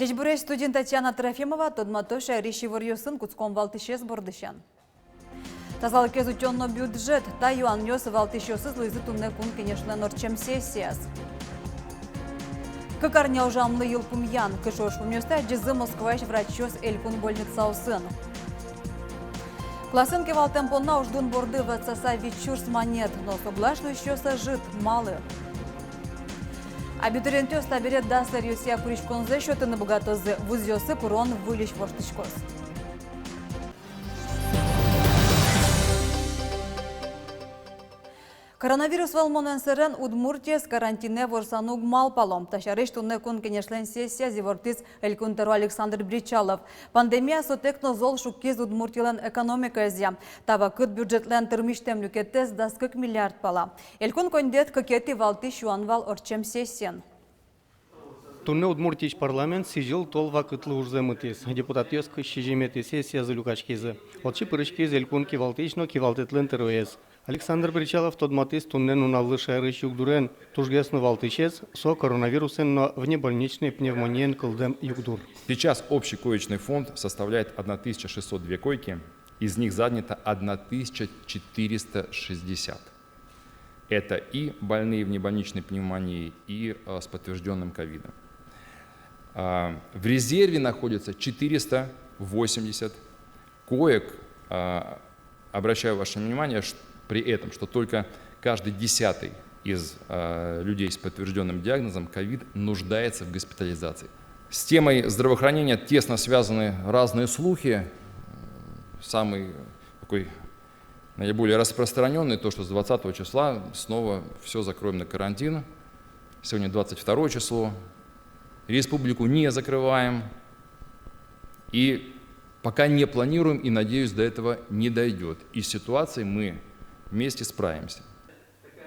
Дежбуреш студент Татьяна Трофимова тодматоша решивор юсын куцком валтышес бордышан. Тазалық кезутенно бюджет, та юан нёс валтышесыз лызы тумне кун, конечно, норчем сессияс. Кыкарня ужамлы елпумян, кышош уместа джизы Москвач врачёс элькун больница усын. Классынки валтемпонна уждун борды в ЦСА вечурс монет, но соглашну еще сожит малы. Абитуриентёс таберет даслар юсия куричконзе счётыны богатозы вузёсы курон вылищ воштычкос. Коронавирус валмонен сырен Удмуртия с карантине ворсануг малпалом. Ташарыш тунне кун кенешлен сессия зивортис элькунтеру Александр Бричалов. Пандемия сотекно зол шуккиз Удмуртиялен экономика зя. Тава кыт бюджетлен тырмиштем люкеттес даскык миллиард пала. Элькун кондет кокети валти шуанвал орчем сессиян. Тунне Удмуртич парламент сижил толва кытлы урземытес. Депутат ёск шижемети сессия за люкачкизы. Отчи пырышкиз элькун кивалтично кивалтетлен теруез. Александр Бричалов тодматис тунне нунавлы шайрыш югдурен тужгесну валтычез со коронавирусен, но внебольничный пневмониен кылдем югдур. Сейчас общий коечный фонд составляет 1602 койки, из них занято 1460. Это и больные внебольничной пневмонией, и с подтвержденным ковидом. В резерве находится 480 коек. Обращаю ваше внимание, при этом, что только каждый 10-й из людей с подтвержденным диагнозом ковид нуждается в госпитализации. С темой здравоохранения тесно связаны разные слухи. Самый такой наиболее распространенный то, что с 20 числа снова все закроем на карантин. Сегодня 22 число. Республику не закрываем. И пока не планируем, и, надеюсь, до этого не дойдет. И с ситуацией мы вместе справимся.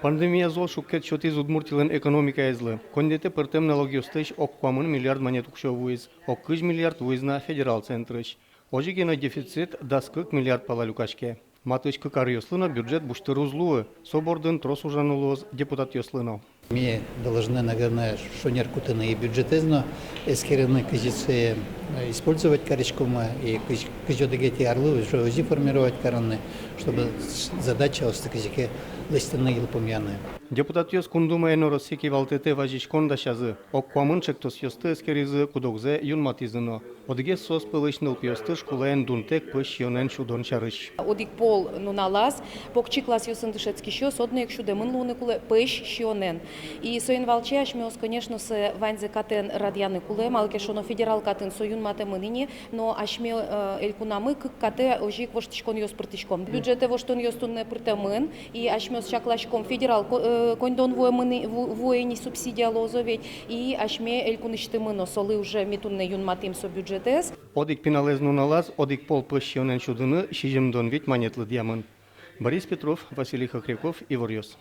Пандемия зол шуккет счётиз Удмуртилен экономика излы. Кондете пыртем налогиостыш оккуамын миллиард монет укшовуиз, оккыж миллиард уизна федерал центрыш. Ожигена дефицит даскык миллиард пала люкачке. Матычкы кар ёслына бюджет буштыр узлуы, собордын трос ужанулоз депутат ёслына. Мы должны, наверное, шонер кутыны и бюджетезно эскеренные кызицы использовать коричкома и кызёдыгети орлы уже узи формировать короны, чтобы задача остаказике листаны елпомьяны. Депутат ёс кундума эноросеки валтете важичкон дашазы, оккуамын чектос ёсты эскеризы кудогзе юнматизыно. Одге сос пылышныл пьёсты шкулаен дунтек пыш ёнен шудон чарыш. Одик пол нуналаз, покчи класс ёсын дышецкий щёс, одно шудемын луны куле пыш щёнен. И соин волчи ашмёс, конечно, с ванзе катен радьяны куле, малке шоно федерал катен союн мате мыныни, но ашмё элькунамы кате ожик воштичкон ёс пртичком. Бюджете воштон ёс тунне пртемын, и ашмёс чаклашком федерал кондон воени субсидия лозоветь, и ашме элькуныштымыно солы уже митунне юн матим со бюджетес. Одик пиналез нуналаз, одик пол пыш ёнен шудыны шижемдон ведь монетлы дьямын. Борис Петров, Василий Хохряков, Ивор Ёс.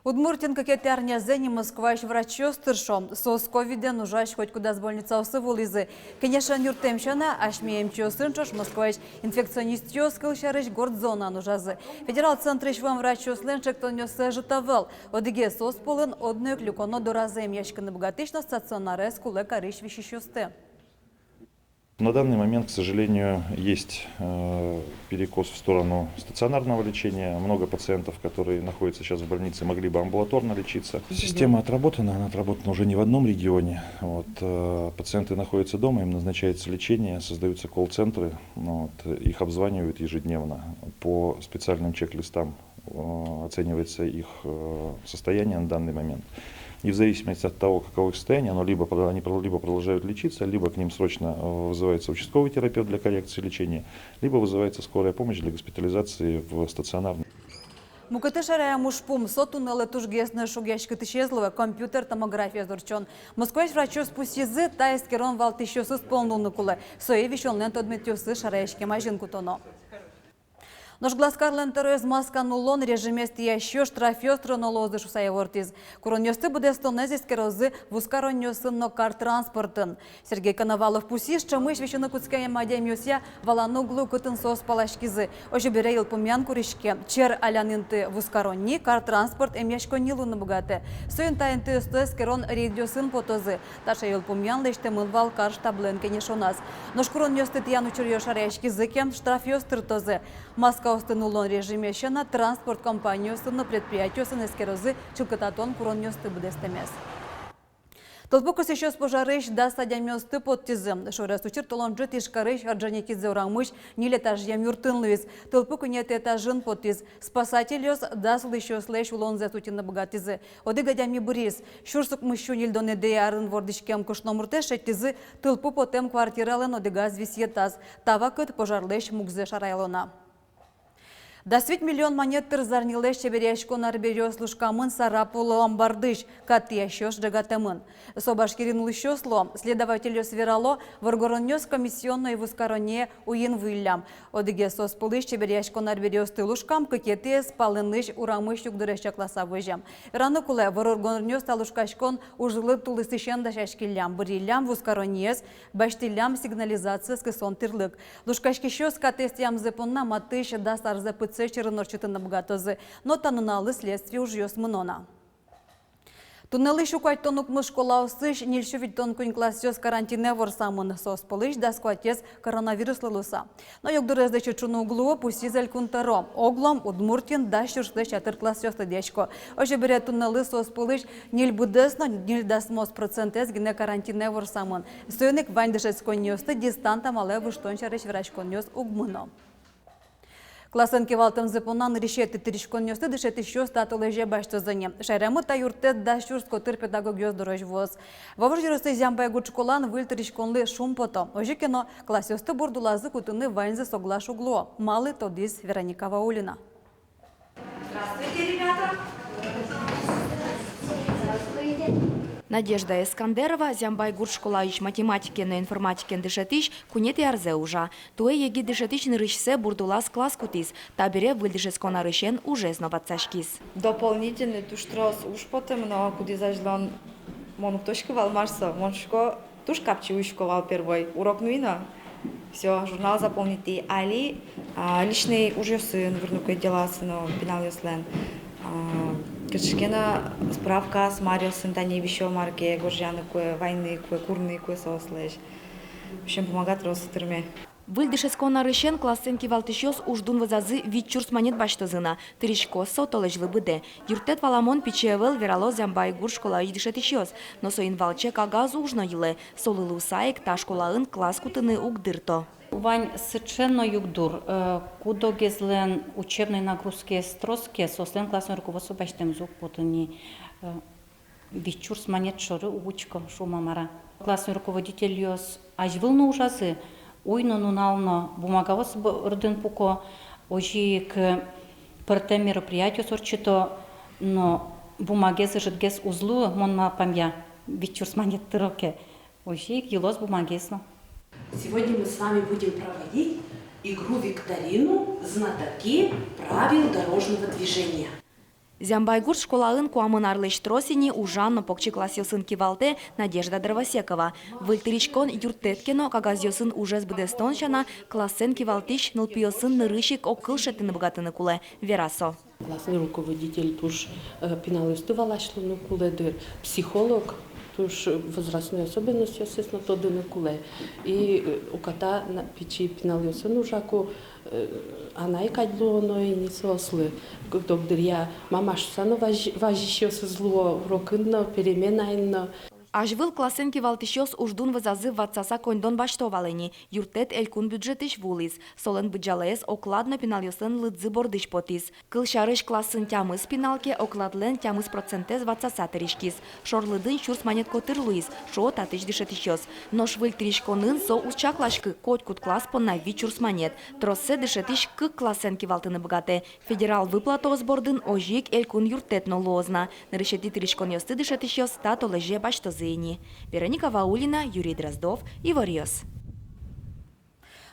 Удмуртин кокетярня зени Москвач врачёс тыршом. Сос ковиден ужаш хоть куда с больница усывулизы. Конечно, нюртемщана, ашмеем чёсынчош Москвач инфекционист ёскал шарыш гордзона нужазы. Федерал центрыш вам врачёс ленчек тонёсы житавел. Одиге сос полын однök люконо доразем яшканы богатышно стационаре скуле карыш вещищёсты. На данный момент, к сожалению, есть перекос в сторону стационарного лечения. Много пациентов, которые находятся сейчас в больнице, могли бы амбулаторно лечиться. Система отработана, она отработана уже не в одном регионе. Пациенты находятся дома, им назначается лечение, создаются колл-центры, их обзванивают ежедневно. По специальным чек-листам оценивается их состояние на данный момент. И в зависимости от того, каково их состояние, они либо продолжают лечиться, либо к ним срочно вызывается участковый терапевт для коррекции лечения, либо вызывается скорая помощь для госпитализации в стационарный. Мукатышарая мушпум сотуны летуш гесны шугяшки тышезловы компьютер томография зурчон. Москвач врачу спустизы та эскерон валтышёсы сполнуны кулы. Соевищон лент одметёсы шараешки мажин кутоно. Нож гласкарлен терез маскан улон режимест еще штрафёстро налозы шусаевортиз. Куронёсты буде стонезис керозы вускаронёсын но кар транспортын. Сергей Коновалов пусиш, чамыш вещено куцкая мадемьёся валану глу кытын сос палашкизы. Ожи берейл помян куришке. Чер алянынты вускаронни кар транспорт эмяшко нилу набугате. Соин таинты стес керон рейдёсын потозы. Таша ел помян леште мылвал кар штаблен кенешонас. Нож куронёсты тияну чурьё шаряшкизы кем штрафёстыр тозы. Маска остынулон режиме шена транспорт компанию сына предприятию сын эскерозы чукататон куронёсты будестемес. Толпокус еще с пожарыш да садямёсты под тизым. Шорес учир толонжит ишкарыш арджаникидзе урамыш нилетаж ямюртын луиз. Толпоку нет этажын под тиз. Спасателёс да слышу слэш улонзе сутина богатизы. Оды гадями бурис. Шурсук мыщу нильдоне деярын вордишкем кушномурте шеттизы. Толпу потем квартирален одыгаз висьетаз. Тавакыт пожарлэш мугзе шарайлона. Да свет миллион монет тырзарнилеш чеберяшко нарберёс лушкамын сарапулы ламбардыш, катыящёс джагатымын. Собашкирин лущосло, следователю сверало, варгоронёс комиссионной в ускороне уин вылям. Одыге соспылыш чеберяшко нарберёс тылушкам, кыкеты спалыныш урамыш югдыреща класса выжам. Рано куле варгоронёс талушкашкон ужылы тулысышен да шашкилям, бырилям в ускоронес, баштилям сигнализация с кысон тырлык. Лушкашкищёс катестиям зепонна матыш да сарзепыц чернорчатына богатозы, но таныналы следствие уж ёс мнона. Туннелы шукать тонук мышкола усыш, нильшевить тонкунь класс ёс карантине ворсамын сос полыш да скватез коронавирус лылуса. Но югдурез да чучуну углу пусизель кунтаро. Оглом Удмуртин да шуршды чатыр класс ёс тадечко. Оже бере туннелы сос полыш ниль будесно, ниль дасмос процентез гине карантине ворсамын. Сойник вайндышец коньёсты дистанта мале выштончарыш врач коньёс угмыно. Классенки валтым зепонан решеты тыришконёсты дышет еще статулеже баштозыне. Шайрамы та юртет да шурско тыр педагогиоз дорож воз. Вовр жиросты зямбай гучколан выл тыришконлы шум пото. Ожи кино классёсты бурдулазы кутыны вайнзы соглаш угло. Малы тодис Вероника Ваулина. Здравствуйте, ребята! Надежда Эскандерова, Зямбай Гуршколаич математикен и информатикен дышетиш, кунети арзе ужа. Туэ еги дышетичный рышсе бурдулас класс кутис, табере выльдышескона рышен уже сноватсашкис. Дополнительный туштрос уж потом, но куда зажлан монуктошки валмарса, моншко туш капчи ушковал первый урок нуина. Все, журнал заполнить. Али личный уже сын, вернука дела сына пенал яслен. Качкена справка с Марио Сентани еще марки горжаны кое войны, кое курные, кое сослэш. В общем, помогать ростырме. Выльдышескона рышен классенки валтышёс уждун вазазы витчурс монет баштозына. Тыришко сотолежлы быде. Юртет валамон пичевел верало Зямбай Гуршколаич дышетишёс. Но соин валче кагазу ужно еле. Солылы усаек ташколаын класс кутыны угдырто. Вань совершенно югдур. Кудо гезлен учебной нагрузки строски, сослен классное руководство баштем звук потани вичурс монет шоры учком шумамара. Классный руководитель ёс ажвылны ужазы, уйно нунално бумагавос рдын пуко, ожи к парте мероприятию сорчито, но бумагезы жидгез узлу монма памья вичурс монет тыроке, ожи елос бумагезно. Сегодня мы с вами будем проводить игру-викторину «Знатоки правил дорожного движения». Зямбай Гуршколаын куамын арлыш тросини ужанно покчи классёсын кивалте Надежда Дровосекова. Выльтыричкон юртеткено кагазёсын ужес бдестон шана классен кивалтиш нылпиёсын нырышик оккылшетыны богатыны куле Верасо. Классный руководитель туш пеналысты валашлыны куле дыр, психолог, туш возрастные особенности, естественно, то дыны куле. И у кота на печи пеналысты ужаку она и кадлоно и не сослы. Доктория мамаш сано важищёсы зло, урокынно, переменайно. Ажвыл классенки валтышёс уждун вазазы ватсаса коньдон баштовалени. Юртет элькун бюджетыш вулис. Солен бюджалес окладно пеналёсын лыдзы бордыш потис. Кылшарыш классын тямыз пеналке окладлен тямыз процентез ватсаса тыришкис. Шорлыдын шурс монетко тырлуис. Шо татыш дышетышёс. Но швыль тыришконын со учаклашкы котькут класс понна вичурс монет. Троссе дышетыш к классенки валтыны богате. Федерал выплатоз бордын ожик элькун юртет нолозна. Нарышети тыришкон ёсты дышетышёс тато леже баштоз. Вероника Ваулина, Юрий Дроздов, Ивориос.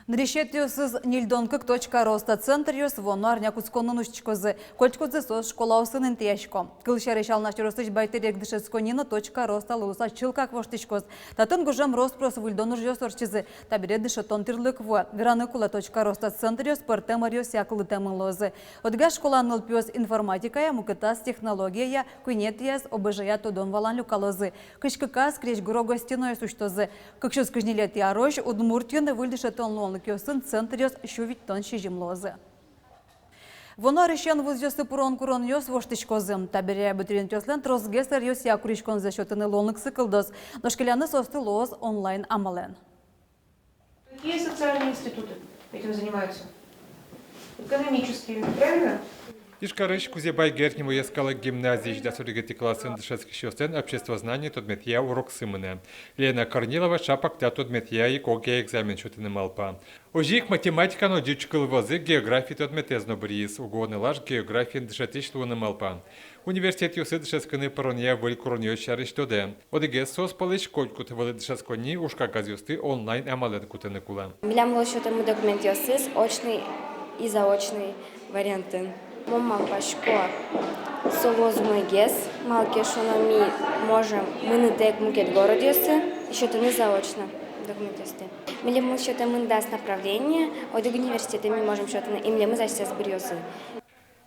Нрішетіосыз нільдонкик.роста центріос воно арнякуцконун ущкози. Кольчкодзи сос школа осынын тияшко. Кылшары шалнаш ростыч байтерек дышецконина.роста луса чылкак воштычкоз. Татын гужам роспрос вульдонур жосорчизы. Табире дышетон тирлык в. Вераныкула.роста центріос пыртемариос якылы темын лозы. Отга школа нылпиос информатикая, мукытас технология, куйнетияс обыжая тодон валан люкалозы. Кышкыкас креш гуро гостиной суштозы. Кыкшыз кыжнилет ярош, удмуртюны выльдышетон лон кёсын центриос шувиттон шижимлозы. Воно решен вузьёсы пурон курон ёс воштычкозым. Табире абитуриент ёслен тросгесер ёс якуричкон за счётыны лонлык сыкылдос. Ношкеляны состы лоз онлайн амален. Какие социальные институты этим занимаются? Экономические, правильно? Ишкарыш Кузебай Гертнему ескала гимназии да суригати классын дышецкий щёстен обществознание тодметья урок сымыны. Лена Корнилова шапак та тодметья и коге экзамен шутыны малпа. Ожик математика но дючкал возы географии тодметезно бриз, угоны лаж географии дышетиш луны малпа. Университет юсы дышецканы парония выль куроньё шарыш тоде. Одеге сос палыш колькут вылы дышецкони ушка газюсты онлайн амалет кутыны кула. Милям лошотому документ юсыс очный и заочный варианты. Мама пашко солозмой гес, малки шономи можем мы тек мукет городиосы, еще то не заочно документисты. Мили мы что-то мы даст направление, от университета мы можем что-то им ли мы зачем сбриосы.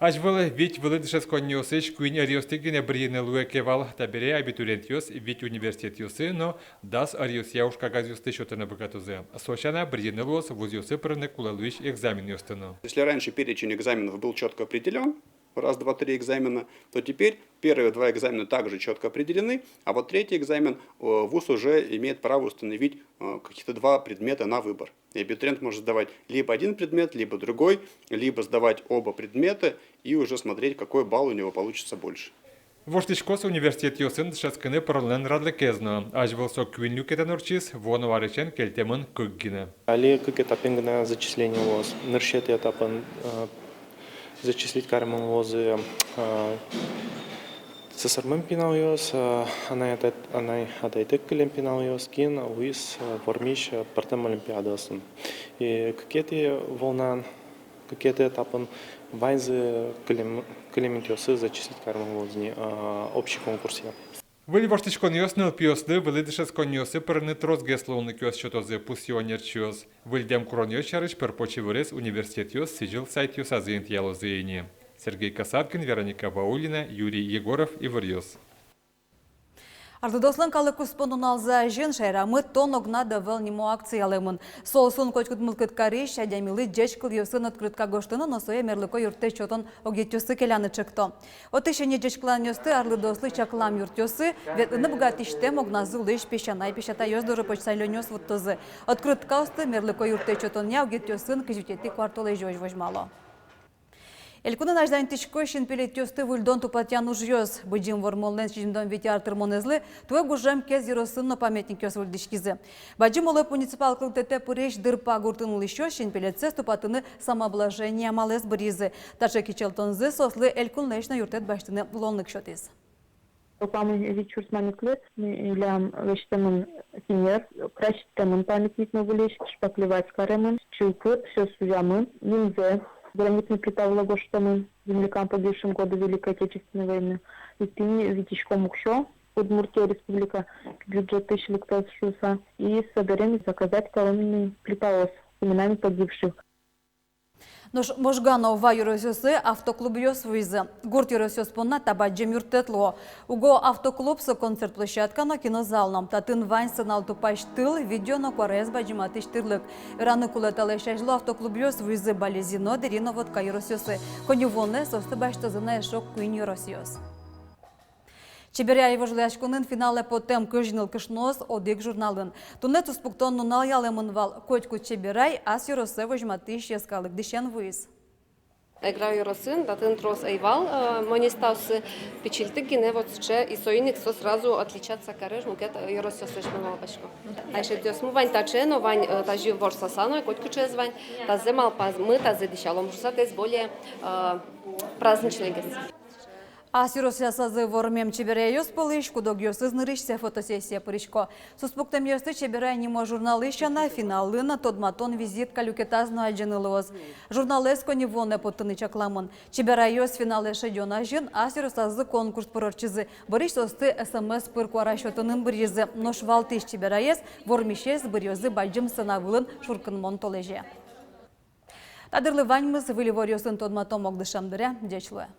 Аж вылы ведь вылы дышецкони юсыш куин ариостыгине бриене луекевал табире абитуриент юс ведь университет юсы, но дас ариос яушка газюсты что-то богатузе. Сочана бриене лос вуз юсы прыны кулалуиш экзамен юстыну. Если раньше перечень экзаменов был четко определен, раз, два, три экзамена, то теперь первые два экзамена также четко определены, а вот третий экзамен вуз уже имеет право установить каких-то два предмета на выбор. И абитуриент может сдавать либо один предмет, либо другой, либо сдавать оба предмета и уже смотреть, какой балл у него получится больше. Воштичкос университет юсын дышецканы паролен радлекезно, аж вылсо квинлюкетен урчис, вону варычен кельтемын кыггине. Али как этапен на зачисление лоз, ныршет этапен зачислить карман лозы сесармен пинал ёс, она отойдет клем пинал ёс, кин уис формиш партем олимпиадосын. И какие-то волнан, какие-то этапен вайзы клемент ёсы зачислить карман лозни общий конкурсе. Вили воштичкон ёсныл пиослы, вили дышецкон ёсы перны тросгеслоуны кёс чотозе пусионер чёс. Вильдем курон ёчарыч перпочи вырез университет ёс сижил сайт ёс азыент ялозыйни. Сергей Касаткин, Вероника Баулина, Юрий Егоров и Варьёс. Ардыдослан калык успонун алза жен шайрамы тон огнада вел нимо акциялымын. Соусын кочкут мылкыт кариш, адямилы джечкыл ёсын открытка гоштыны, но соя мерлыко юрте чотон огетёсы келяны чыкто. Отышене джечклан ёсты арлыдослы чаклам юртёсы, вет ыны богатиштем огназы лыш пешанай пешата ёздоры почсайлёнёс вуттозы. Открытка осты мерлыко юрте чотон не огетёсын кыжутети квартолы жёж вожмало. Элькунын аждан тишко шинпелет тёсты вульдон тупатян ужьёз. Быджим вормолнен чижимдон ветяр тырмонезлы, туэ гужем кез еросынно памятник ёс вульдишкизе. Баджим олы муниципал кылтете пуреш дырпа гуртын лыщё шинпелетсе тупатыны самоблажение малез бризы. Таше кичелтонзы сослы элькун лешна юртет баштыны лонлык шотез. Памы вечур сманиклет, илям лештемын синер, кращтемын памятник новылеш, шпаклевать каремын, чулпы, все суямын, нимзе. Гранитный плита Влагоштамын, землякам погибшим в годы Великой Отечественной войны. И пини Витичком Укшо, Удмуртия Республика, бюджет 1000 ликтов шуса. И соберем заказать колонный плитаос с именами погибших. Нож можганов ва юросёсы автоклуб ёсвизы. Гурт юросёс понна табаджем юртетло. Уго автоклуб со концерт площадка на кинозалном. Татын вань сынал тупаш тыл, видео на куарез баджиматыш тырлык. Раны кулеталы шажло автоклуб ёсвизы балезино дерино водка юросёсы. Конювоне состы баштазына шок куин юросёс. Чеберяево жлячкунын финале потем кыжныл кышнос одек журналын. Тунет успуктон нунал ялемын вал котьку чеберай, ас юросе вожматыш яскалык дишен выз. Играю росын, датын трос айвал, монистаусы печильты гине вот че и соиник со сразу отличаться кареш, мукет юросёсыш мывал башко. А еще дёс му вань таче, но вань тажи вор сасано, котьку че звань, тазе мал паз мы, тазе дишалом, жуса тез более праздничный гест. Асиросия сазы вормем чебереюс полыш, кудок ёсыз нырышся фотосессия пырышко. Суспуктем ёсты чебере нимо журналищана финалына тодматон визит калюкетазно аджанылыз. Журналистко невоне поттыны чакламын. Чебереюс финале шедёна жин, асиросазы конкурс пырырчызы. Бырыш состы СМС пырку арашотынын биризы. Нош валтыш чебереес вормишес бирёзы баджым сынавылын шуркын монтолеже. Тадырлы ваньмыз вылеворёсын тодматом огдышамдыре, дечлуе.